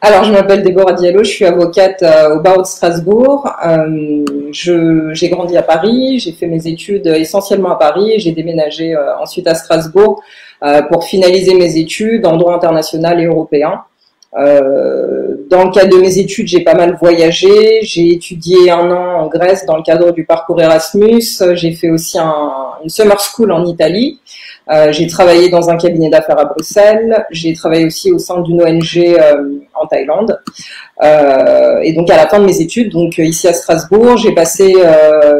Alors, je m'appelle Déborah Diallo, je suis avocate au barreau de Strasbourg. J'ai grandi à Paris, j'ai fait mes études essentiellement à Paris et j'ai déménagé ensuite à Strasbourg pour finaliser mes études en droit international et européen. Dans le cadre de mes études, j'ai pas mal voyagé. J'ai étudié 1 an en Grèce dans le cadre du parcours Erasmus. J'ai fait aussi une summer school en Italie. J'ai travaillé dans un cabinet d'affaires à Bruxelles. J'ai travaillé aussi au sein d'une ONG en Thaïlande. Et donc à la fin de mes études, donc ici à Strasbourg, j'ai passé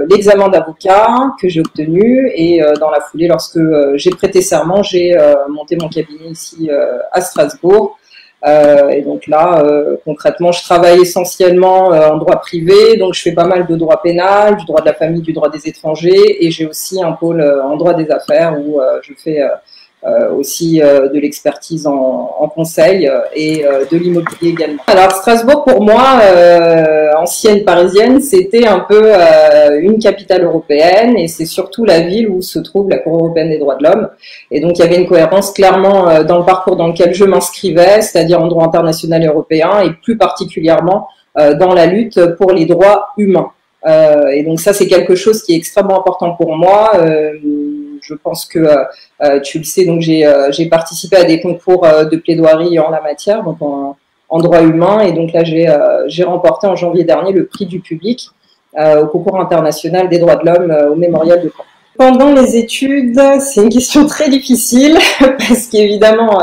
l'examen d'avocat que j'ai obtenu et dans la foulée, lorsque j'ai prêté serment, j'ai monté mon cabinet ici à Strasbourg. Et donc là, concrètement, je travaille essentiellement en droit privé, donc je fais pas mal de droit pénal, du droit de la famille, du droit des étrangers, et j'ai aussi un pôle en droit des affaires où je fais aussi de l'expertise en conseil et de l'immobilier également. Alors Strasbourg, pour moi, ancienne parisienne, c'était un peu une capitale européenne et c'est surtout la ville où se trouve la Cour européenne des droits de l'homme. Et donc il y avait une cohérence clairement dans le parcours dans lequel je m'inscrivais, c'est-à-dire en droit international et européen et plus particulièrement dans la lutte pour les droits humains. Et donc ça, c'est quelque chose qui est extrêmement important pour moi. Je pense que tu le sais, donc j'ai participé à des concours de plaidoirie en la matière, donc en droit humain, et donc là j'ai remporté en janvier dernier le prix du public au concours international des droits de l'homme au Mémorial de Caen. Pendant les études, c'est une question très difficile parce qu'évidemment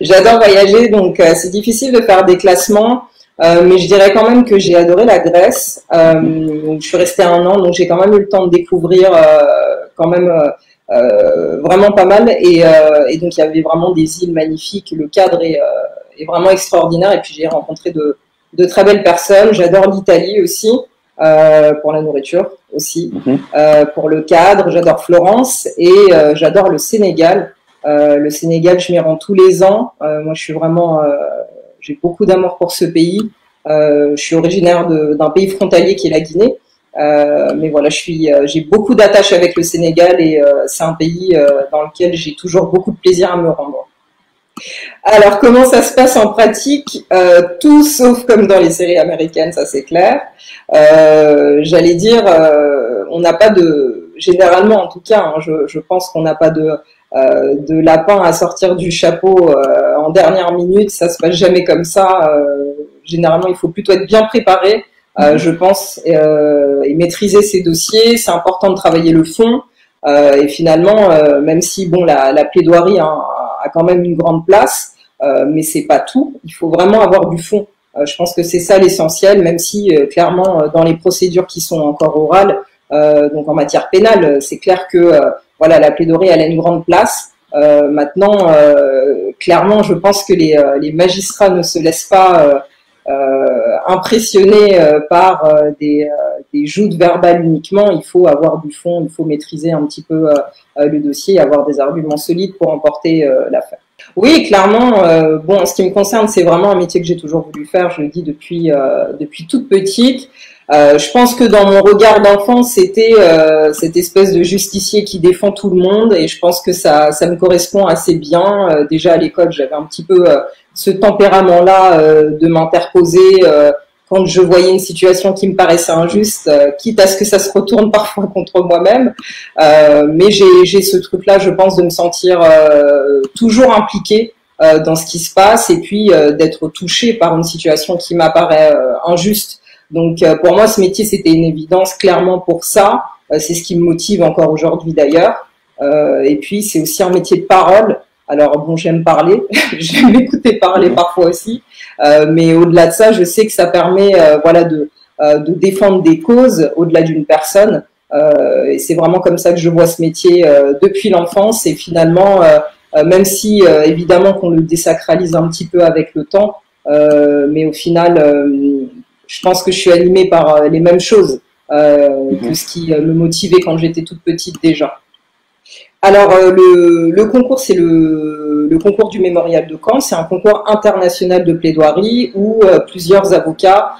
j'adore voyager, donc c'est difficile de faire des classements. Mais je dirais quand même que j'ai adoré la Grèce. Je suis restée 1 an, donc j'ai quand même eu le temps de découvrir quand même vraiment pas mal. Et donc il y avait vraiment des îles magnifiques. Le cadre est vraiment extraordinaire. Et puis j'ai rencontré de très belles personnes. J'adore l'Italie aussi pour la nourriture aussi, pour le cadre. J'adore Florence et j'adore le Sénégal. Le Sénégal, je m'y rends tous les ans. Moi, je suis vraiment j'ai beaucoup d'amour pour ce pays. Je suis originaire d'un pays frontalier qui est la Guinée. Mais voilà, j'ai beaucoup d'attaches avec le Sénégal et c'est un pays dans lequel j'ai toujours beaucoup de plaisir à me rendre. Alors, comment ça se passe en pratique? Tout sauf comme dans les séries américaines, ça c'est clair. J'allais dire, on n'a pas généralement en tout cas, hein, je pense qu'on n'a pas de lapin à sortir du chapeau en dernière minute, ça se passe jamais comme ça. Généralement, il faut plutôt être bien préparé, je pense, et maîtriser ses dossiers. C'est important de travailler le fond. Et finalement, même si bon, la plaidoirie a quand même une grande place, mais c'est pas tout. Il faut vraiment avoir du fond. Je pense que c'est ça l'essentiel, même si clairement dans les procédures qui sont encore orales, donc en matière pénale, c'est clair que voilà, la plaidoirie elle a une grande place. Maintenant, clairement, je pense que les magistrats ne se laissent pas impressionner par des joutes verbales uniquement. Il faut avoir du fond, il faut maîtriser un petit peu le dossier, avoir des arguments solides pour emporter l'affaire. Oui, clairement. Bon, en ce qui me concerne, c'est vraiment un métier que j'ai toujours voulu faire. Je le dis depuis toute petite. Je pense que dans mon regard d'enfant, c'était cette espèce de justicier qui défend tout le monde, et je pense que ça me correspond assez bien. Déjà à l'école, j'avais un petit peu ce tempérament-là de m'interposer quand je voyais une situation qui me paraissait injuste, quitte à ce que ça se retourne parfois contre moi-même. Mais j'ai ce truc-là, je pense, de me sentir toujours impliquée dans ce qui se passe, et puis d'être touchée par une situation qui m'apparaît injuste. Donc pour moi, ce métier, c'était une évidence, clairement pour ça. C'est ce qui me motive encore aujourd'hui d'ailleurs. Et puis c'est aussi un métier de parole. Alors bon, j'aime parler, j'aime écouter parler parfois aussi, mais au-delà de ça, je sais que ça permet voilà de défendre des causes au-delà d'une personne. Et c'est vraiment comme ça que je vois ce métier depuis l'enfance. Et finalement, même si évidemment qu'on le désacralise un petit peu avec le temps, mais au final, je pense que je suis animée par les mêmes choses que ce qui me motivait quand j'étais toute petite déjà. Alors le concours, c'est le concours du Mémorial de Caen. C'est un concours international de plaidoirie où plusieurs avocats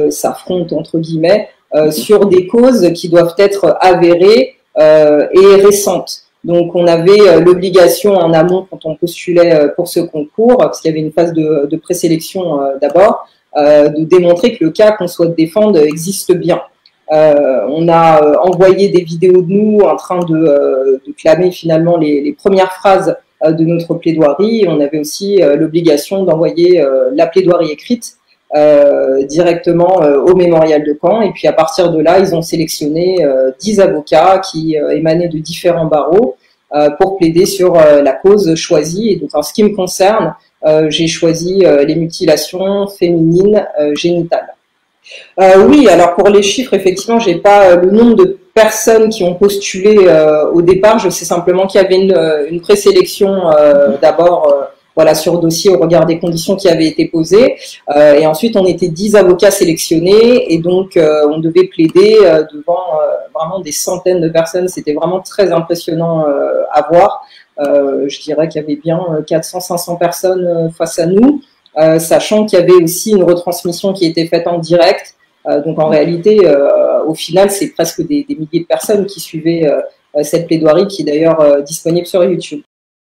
s'affrontent entre guillemets sur des causes qui doivent être avérées et récentes. Donc, on avait l'obligation en amont, quand on postulait pour ce concours, parce qu'il y avait une phase de présélection d'abord, de démontrer que le cas qu'on souhaite défendre existe bien. On a envoyé des vidéos de nous en train de clamer finalement les premières phrases de notre plaidoirie. On avait aussi l'obligation d'envoyer la plaidoirie écrite directement au mémorial de Caen. Et puis à partir de là, ils ont sélectionné 10 avocats qui émanaient de différents barreaux pour plaider sur la cause choisie. Et donc en ce qui me concerne, j'ai choisi les mutilations féminines génitales. Oui, alors pour les chiffres, effectivement, j'ai pas le nombre de personnes qui ont postulé au départ. Je sais simplement qu'il y avait une présélection d'abord, voilà, sur dossier au regard des conditions qui avaient été posées, et ensuite on était 10 avocats sélectionnés, et donc on devait plaider devant vraiment des centaines de personnes. C'était vraiment très impressionnant à voir. Je dirais qu'il y avait bien 400-500 personnes face à nous. Sachant qu'il y avait aussi une retransmission qui était faite en direct. Donc en réalité, au final, c'est presque des milliers de personnes qui suivaient cette plaidoirie qui est d'ailleurs disponible sur YouTube.